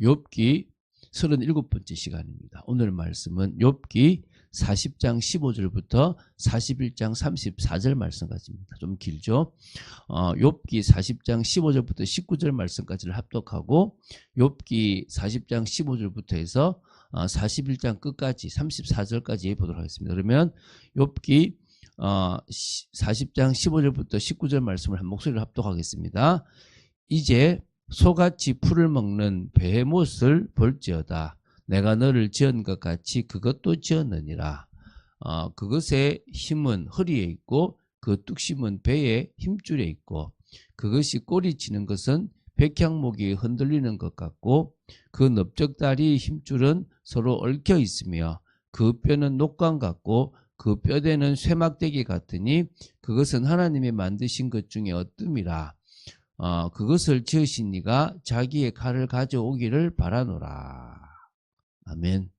욥기 37번째 시간입니다. 오늘 말씀은 욥기 40장 15절부터 41장 34절 말씀까지입니다. 좀 길죠? 욥기 40장 15절부터 19절 말씀까지를 합독하고 욥기 40장 15절부터 해서 41장 끝까지 34절까지 보도록 하겠습니다. 그러면 욥기 40장 15절부터 19절 말씀을 한 목소리로 합독하겠습니다. 이제 소같이 풀을 먹는 베헤못을 볼지어다. 내가 너를 지은 것 같이 그것도 지었느니라. 그것의 힘은 허리에 있고 그 뚝심은 배의 힘줄에 있고 그것이 꼬리치는 것은 백향목이 흔들리는 것 같고 그 넓적다리의 힘줄은 서로 얽혀 있으며 그 뼈는 녹관 같고 그 뼈대는 쇠막대기 같으니 그것은 하나님이 만드신 것 중에 어뜸이라. 그것을 지으신 이가 자기의 칼을 가져오기를 바라노라. 아멘.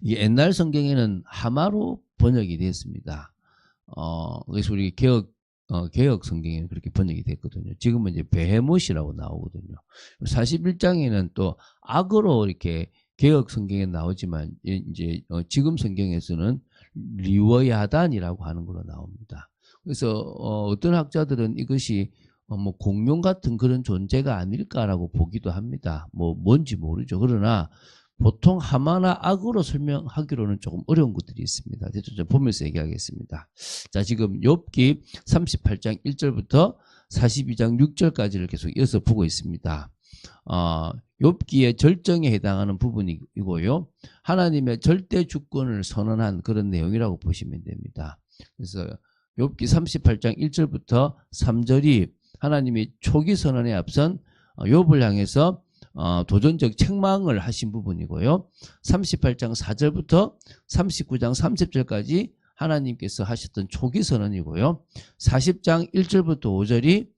이 옛날 성경에는 하마로 번역이 됐습니다. 그래서 우리 개혁 성경에는 그렇게 번역이 됐거든요. 지금은 이제 베헤못이라고 나오거든요. 41장에는 또 악으로 이렇게 개혁 성경에 나오지만 이제 지금 성경에서는 리워야단이라고 하는 걸로 나옵니다. 그래서 어떤 학자들은 이것이 뭐 공룡 같은 그런 존재가 아닐까라고 보기도 합니다. 뭐 뭔지 모르죠. 그러나 보통 하마나 악으로 설명하기로는 조금 어려운 것들이 있습니다. 대충 좀 보면서 얘기하겠습니다. 자, 지금 욥기 38장 1절부터 42장 6절까지를 계속 이어서 보고 있습니다. 욥기의 절정에 해당하는 부분이고요. 하나님의 절대 주권을 선언한 그런 내용이라고 보시면 됩니다. 그래서 욥기 38장 1절부터 3절이 하나님이 초기 선언에 앞선 욥을 향해서 도전적 책망을 하신 부분이고요. 38장 4절부터 39장 30절까지 하나님께서 하셨던 초기 선언이고요. 40장 1절부터 5절이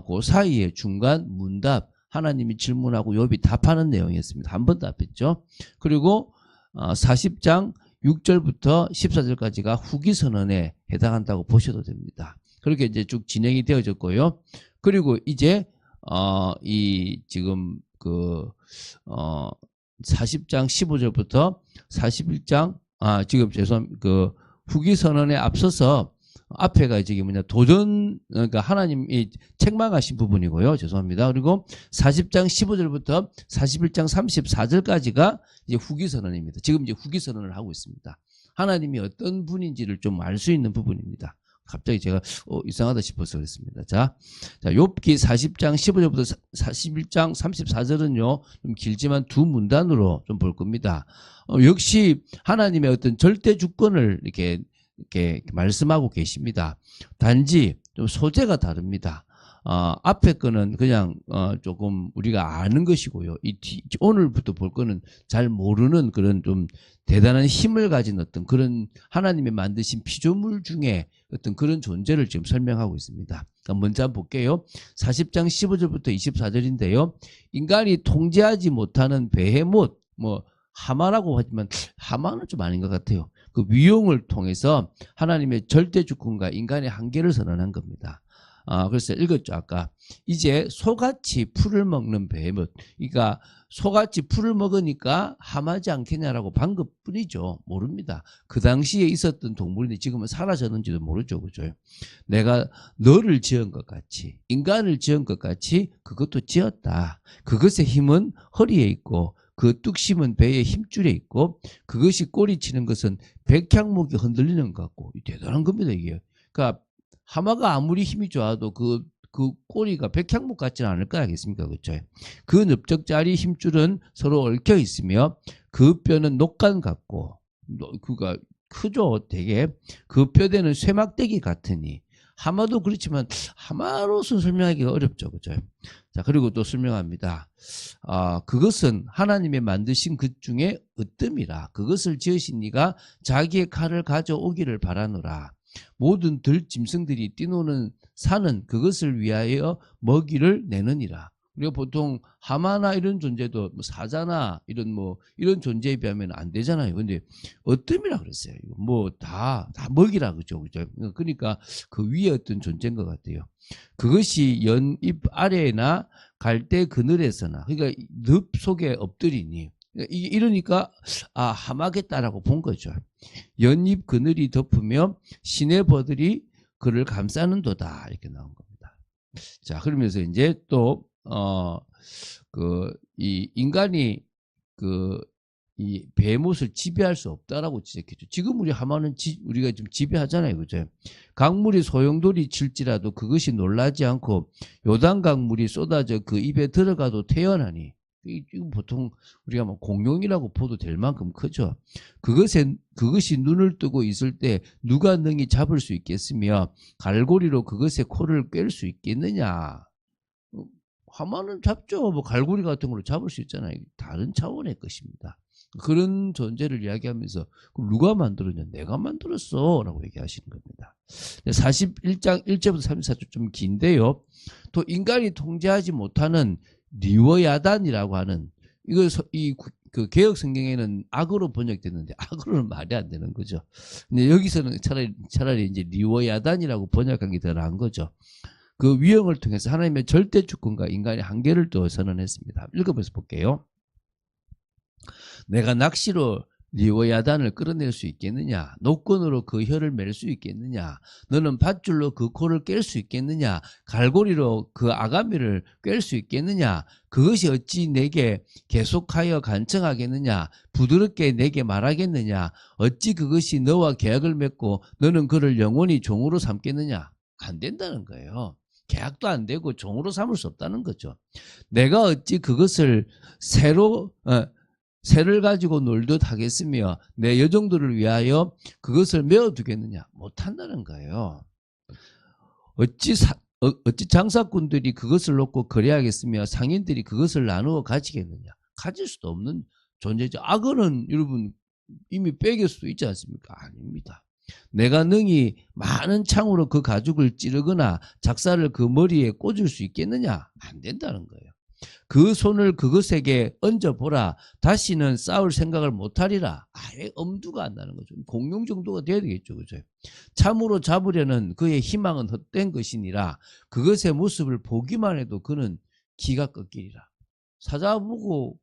그 사이에 중간 문답, 하나님이 질문하고 욥이 답하는 내용이었습니다. 한 번 답했죠. 그리고 40장 6절부터 14절까지가 후기 선언에 해당한다고 보셔도 됩니다. 그렇게 이제 쭉 진행이 되어졌고요. 그리고 이제 지금 40장 15절부터 41장 지금 죄송합니다. 후기 선언에 앞서서 앞에가 이제 그러니까 하나님이 책망하신 부분이고요. 죄송합니다. 그리고 40장 15절부터 41장 34절까지가 이제 후기 선언입니다. 지금 이제 후기 선언을 하고 있습니다. 하나님이 어떤 분인지를 좀 알 수 있는 부분입니다. 갑자기 제가 이상하다 싶어서 그랬습니다. 자, 욥기 40장 15절부터 41장 34절은요 좀 길지만 두 문단으로 좀 볼 겁니다. 역시 하나님의 어떤 절대 주권을 이렇게 말씀하고 계십니다. 단지 좀 소재가 다릅니다. 앞에 거는 그냥 조금 우리가 아는 것이고요. 오늘부터 볼 거는 잘 모르는 그런 좀 대단한 힘을 가진 어떤 그런 하나님이 만드신 피조물 중에 어떤 그런 존재를 지금 설명하고 있습니다. 먼저 한번 볼게요. 40장 15절부터 24절인데요. 인간이 통제하지 못하는 베헤못, 하마라고 하지만 하마는 좀 아닌 것 같아요. 그 위용을 통해서 하나님의 절대 주권과 인간의 한계를 선언한 겁니다. 그래서 읽었죠, 아까. 이제 소같이 풀을 먹는 베헤못. 그러니까 소같이 풀을 먹으니까 하마지 않겠냐라고 반 것뿐이죠. 모릅니다. 그 당시에 있었던 동물인데 지금은 사라졌는지도 모르죠. 그죠? 내가 너를 지은 것 같이, 인간을 지은 것 같이 그것도 지었다. 그것의 힘은 허리에 있고 그 뚝심은 배의 힘줄에 있고 그것이 꼬리치는 것은 백향목이 흔들리는 것 같고 대단한 겁니다. 이게. 그러니까 하마가 아무리 힘이 좋아도 그 꼬리가 백향목 같지는 않을 거 아니겠습니까? 그렇죠? 그 넓적자리 힘줄은 서로 얽혀 있으며 그 뼈는 녹간 같고 그가 크죠. 되게 그 뼈대는 쇠막대기 같으니 하마도 그렇지만 하마로서 설명하기가 어렵죠. 그렇죠? 자, 그리고 또 설명합니다. 그것은 하나님의 만드신 것 중에 으뜸이라. 그것을 지으신 이가 자기의 칼을 가져오기를 바라노라. 모든 들짐승들이 뛰노는 산은 그것을 위하여 먹이를 내느니라. 우리가 보통 하마나 이런 존재도 사자나 이런 존재에 비하면 안 되잖아요. 근데 어뜸이라 그랬어요. 다 먹이라 그죠. 그죠. 그러니까 그 위에 어떤 존재인 것 같아요. 그것이 연잎 아래나 갈대 그늘에서나 그러니까 늪 속에 엎드리니 이러니까 아 함하겠다라고 본 거죠. 연잎 그늘이 덮으며 시내버들이 그를 감싸는도다 이렇게 나온 겁니다. 자 그러면서 이제 또 이 인간이 이 배못을 지배할 수 없다라고 지적했죠. 지금 우리 하마는 우리가 좀 지배하잖아요, 그죠? 강물이 소용돌이 칠지라도 그것이 놀라지 않고 요단강 물이 쏟아져 그 입에 들어가도 태어나니 이거 보통 우리가 뭐 공룡이라고 봐도 될 만큼 크죠. 그것이 눈을 뜨고 있을 때 누가 능히 잡을 수 있겠으며 갈고리로 그것의 코를 꿰를 수 있겠느냐? 하마는 잡죠. 뭐 갈고리 같은 걸로 잡을 수 있잖아요. 다른 차원의 것입니다. 그런 존재를 이야기하면서 그럼 누가 만들었냐? 내가 만들었어 라고 얘기하시는 겁니다. 41장 1절부터 34절 좀 긴데요. 또 인간이 통제하지 못하는 리워야단이라고 하는 그 개혁 성경에는 악으로 번역됐는데 악으로는 말이 안 되는 거죠. 근데 여기서는 차라리 이제 리워야단이라고 번역한 게 더 나은 거죠. 그 위험을 통해서 하나님의 절대 주권과 인간의 한계를 또 선언했습니다. 읽어보면서 볼게요. 내가 낚시로 리워야단을 끌어낼 수 있겠느냐? 노끈으로 그 혀를 맬 수 있겠느냐? 너는 밧줄로 그 코를 깰 수 있겠느냐? 갈고리로 그 아가미를 꿰 수 있겠느냐? 그것이 어찌 내게 계속하여 간청하겠느냐? 부드럽게 내게 말하겠느냐? 어찌 그것이 너와 계약을 맺고 너는 그를 영원히 종으로 삼겠느냐? 안 된다는 거예요. 계약도 안 되고 종으로 삼을 수 없다는 거죠. 내가 어찌 그것을 새를 가지고 놀듯 하겠으며 내 여종들을 위하여 그것을 메어두겠느냐? 못한다는 거예요. 어찌 장사꾼들이 그것을 놓고 거래하겠으며 상인들이 그것을 나누어 가지겠느냐? 가질 수도 없는 존재죠. 악어는 여러분 이미 빼길 수도 있지 않습니까? 아닙니다. 내가 능히 많은 창으로 그 가죽을 찌르거나 작사를 그 머리에 꽂을 수 있겠느냐? 안 된다는 거예요. 그 손을 그것에게 얹어보라. 다시는 싸울 생각을 못하리라. 아예 엄두가 안 나는 거죠. 공룡 정도가 돼야 되겠죠. 그죠? 참으로 잡으려는 그의 희망은 헛된 것이니라. 그것의 모습을 보기만 해도 그는 기가 꺾이리라. 사자보고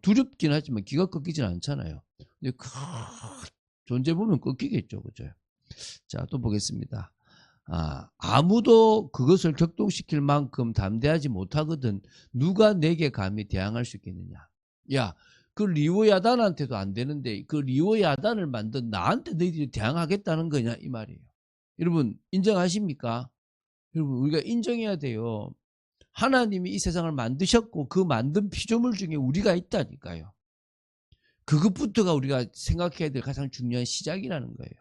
두렵긴 하지만 기가 꺾이진 않잖아요. 근데 존재 보면 꺾이겠죠. 그죠? 자, 또 보겠습니다. 아무도 그것을 격동시킬 만큼 담대하지 못하거든 누가 내게 감히 대항할 수 있겠느냐? 야, 그 리워야단한테도 안 되는데 그 리워야단을 만든 나한테 너희들이 대항하겠다는 거냐 이 말이에요. 여러분 인정하십니까? 여러분 우리가 인정해야 돼요. 하나님이 이 세상을 만드셨고 그 만든 피조물 중에 우리가 있다니까요. 그것부터가 우리가 생각해야 될 가장 중요한 시작이라는 거예요.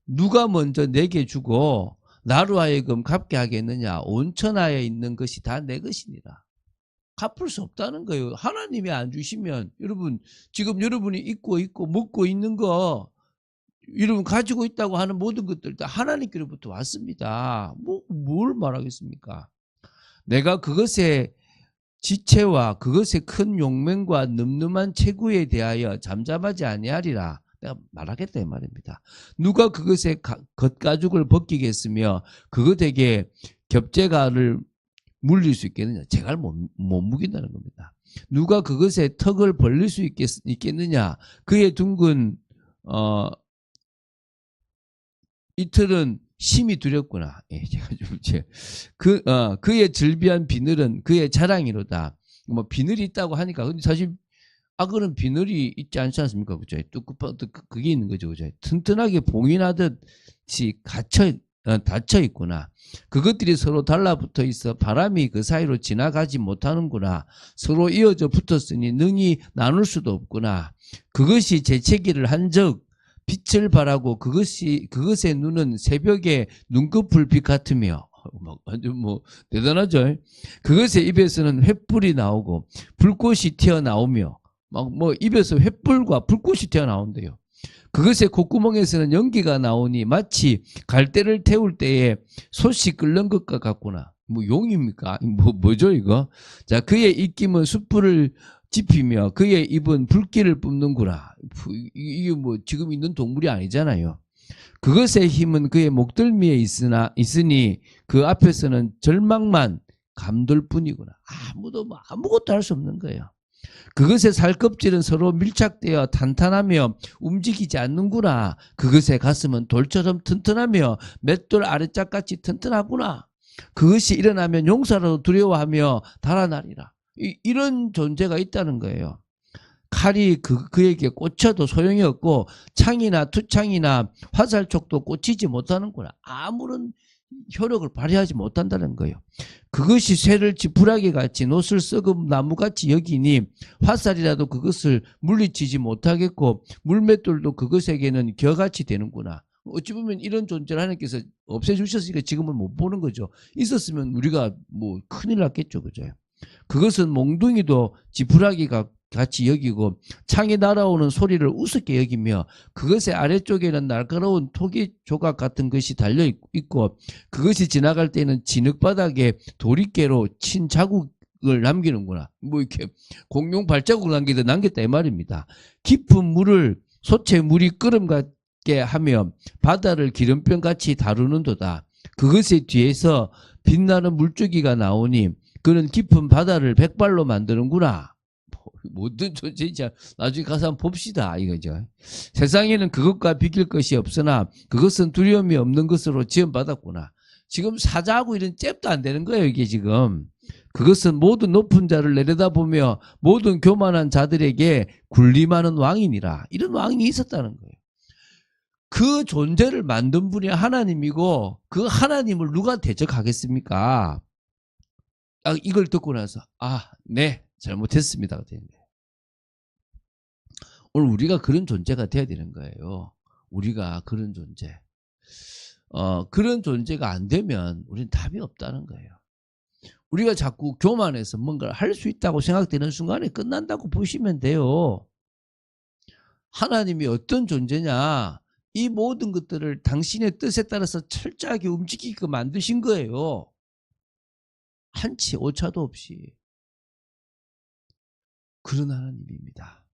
누가 먼저 내게 주고 나로 하여금 갚게 하겠느냐? 온 천하에 있는 것이 다 내 것이니라. 갚을 수 없다는 거예요. 하나님이 안 주시면 여러분 지금 여러분이 입고 있고 먹고 있는 거 여러분 가지고 있다고 하는 모든 것들 다 하나님께로부터 왔습니다. 뭘 말하겠습니까? 내가 그것의 지체와 그것의 큰 용맹과 늠름한 체구에 대하여 잠잠하지 아니하리라. 내가 말하겠다 이 말입니다. 누가 그것의 겉가죽을 벗기겠으며 그것에게 겹재가를 물릴 수 있겠느냐? 제갈 못 무긴다는 겁니다. 누가 그것의 턱을 벌릴 수 있겠느냐? 그의 둥근 이틀은 심히 두렵구나. 예, 제가 좀 그의 즐비한 비늘은 그의 자랑이로다. 뭐 비늘이 있다고 하니까 근데 사실 악어는 비늘이 있지 않지 않습니까? 그죠? 그게 있는 거죠. 그죠? 튼튼하게 봉인하듯이 닫혀 있구나. 그것들이 서로 달라붙어 있어 바람이 그 사이로 지나가지 못하는구나. 서로 이어져 붙었으니 능히 나눌 수도 없구나. 그것이 재채기를 한 적 빛을 발하고 그것의 눈은 새벽에 눈꺼풀 빛 같으며 완전 대단하죠. 그것의 입에서는 횃불이 나오고 불꽃이 튀어나오며 입에서 횃불과 불꽃이 튀어나온대요. 그것의 콧구멍에서는 연기가 나오니 마치 갈대를 태울 때에 솥이 끓는 것과 같구나. 용입니까? 뭐죠 이거? 자, 그의 입김은 숯불을 지피며 그의 입은 불길을 뿜는구나. 이게 지금 있는 동물이 아니잖아요. 그것의 힘은 그의 목덜미에 있으니 그 앞에서는 절망만 감돌 뿐이구나. 아무것도 할 수 없는 거예요. 그것의 살껍질은 서로 밀착되어 탄탄하며 움직이지 않는구나. 그것의 가슴은 돌처럼 튼튼하며 맷돌 아래짝같이 튼튼하구나. 그것이 일어나면 용사라도 두려워하며 달아나리라. 이런 존재가 있다는 거예요. 칼이 그에게 꽂혀도 소용이 없고 창이나 투창이나 화살촉도 꽂히지 못하는구나. 아무런 효력을 발휘하지 못한다는 거예요. 그것이 쇠를 지푸라기 같이 노슬 썩은 나무같이 여기니 화살이라도 그것을 물리치지 못하겠고 물맷돌도 그것에게는 겨같이 되는구나. 어찌 보면 이런 존재를 하나님께서 없애주셨으니까 지금은 못 보는 거죠. 있었으면 우리가 뭐 큰일 났겠죠. 그죠? 그것은 몽둥이도 지푸라기가 같이 여기고 창이 날아오는 소리를 우습게 여기며 그것의 아래쪽에는 날카로운 토기 조각 같은 것이 달려있고 그것이 지나갈 때는 진흙바닥에 도리깨로 친 자국을 남기는구나. 뭐 이렇게 공룡 발자국을 남겼다 이 말입니다. 깊은 물을 소체 물이 끓음 같게 하며 바다를 기름병같이 다루는도다. 그것의 뒤에서 빛나는 물줄기가 나오니 그는 깊은 바다를 백발로 만드는구나. 모든 존재 진짜 나중에 가서 한번 봅시다 이거죠. 세상에는 그것과 비길 것이 없으나 그것은 두려움이 없는 것으로 지원받았구나. 지금 사자하고 이런 잽도 안 되는 거예요. 이게 지금 그것은 모든 높은 자를 내려다보며 모든 교만한 자들에게 군림하는 왕이니라. 이런 왕이 있었다는 거예요. 그 존재를 만든 분이 하나님이고 그 하나님을 누가 대적하겠습니까? 이걸 듣고 나서 네 잘못했습니다. 오늘 우리가 그런 존재가 돼야 되는 거예요. 우리가 그런 존재. 그런 존재가 안 되면 우리는 답이 없다는 거예요. 우리가 자꾸 교만해서 뭔가를 할 수 있다고 생각되는 순간에 끝난다고 보시면 돼요. 하나님이 어떤 존재냐? 이 모든 것들을 당신의 뜻에 따라서 철저하게 움직이게 만드신 거예요. 한치 오차도 없이. 그런 하나님입니다.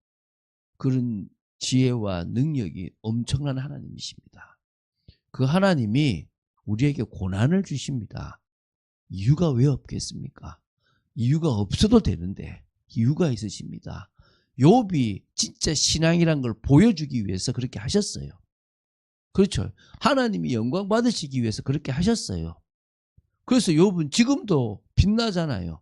그런 지혜와 능력이 엄청난 하나님이십니다. 그 하나님이 우리에게 고난을 주십니다. 이유가 왜 없겠습니까? 이유가 없어도 되는데 이유가 있으십니다. 욥이 진짜 신앙이란 걸 보여주기 위해서 그렇게 하셨어요. 그렇죠. 하나님이 영광 받으시기 위해서 그렇게 하셨어요. 그래서 욥은 지금도 빛나잖아요.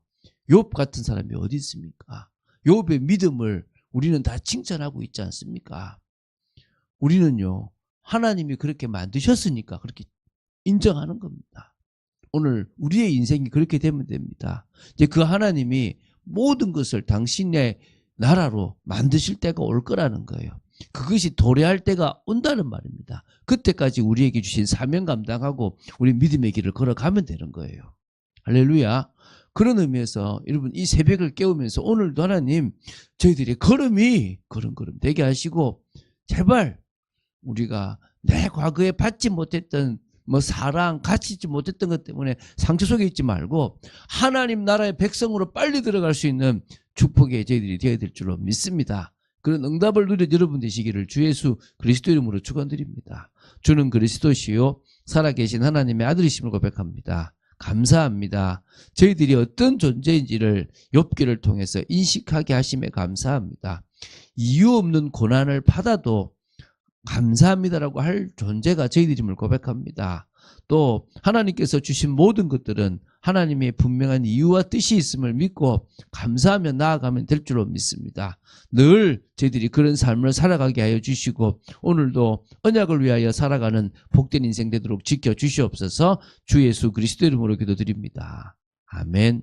욥 같은 사람이 어디 있습니까? 욥의 믿음을 우리는 다 칭찬하고 있지 않습니까? 우리는요, 하나님이 그렇게 만드셨으니까 그렇게 인정하는 겁니다. 오늘 우리의 인생이 그렇게 되면 됩니다. 이제 그 하나님이 모든 것을 당신의 나라로 만드실 때가 올 거라는 거예요. 그것이 도래할 때가 온다는 말입니다. 그때까지 우리에게 주신 사명 감당하고 우리 믿음의 길을 걸어가면 되는 거예요. 할렐루야. 그런 의미에서 여러분 이 새벽을 깨우면서 오늘도 하나님 저희들의 걸음이 걸음걸음 되게 하시고 제발 우리가 내 과거에 받지 못했던 사랑, 같이 있지 못했던 것 때문에 상처 속에 있지 말고 하나님 나라의 백성으로 빨리 들어갈 수 있는 축복의 저희들이 되어야 될 줄로 믿습니다. 그런 응답을 누린 여러분 되시기를 주 예수 그리스도 이름으로 축원드립니다. 주는 그리스도시요 살아계신 하나님의 아들이심을 고백합니다. 감사합니다. 저희들이 어떤 존재인지를 욥기를 통해서 인식하게 하심에 감사합니다. 이유 없는 고난을 받아도 감사합니다라고 할 존재가 저희들임을 고백합니다. 또 하나님께서 주신 모든 것들은 하나님의 분명한 이유와 뜻이 있음을 믿고 감사하며 나아가면 될 줄로 믿습니다. 늘 저희들이 그런 삶을 살아가게 하여 주시고 오늘도 언약을 위하여 살아가는 복된 인생 되도록 지켜주시옵소서. 주 예수 그리스도 이름으로 기도드립니다. 아멘.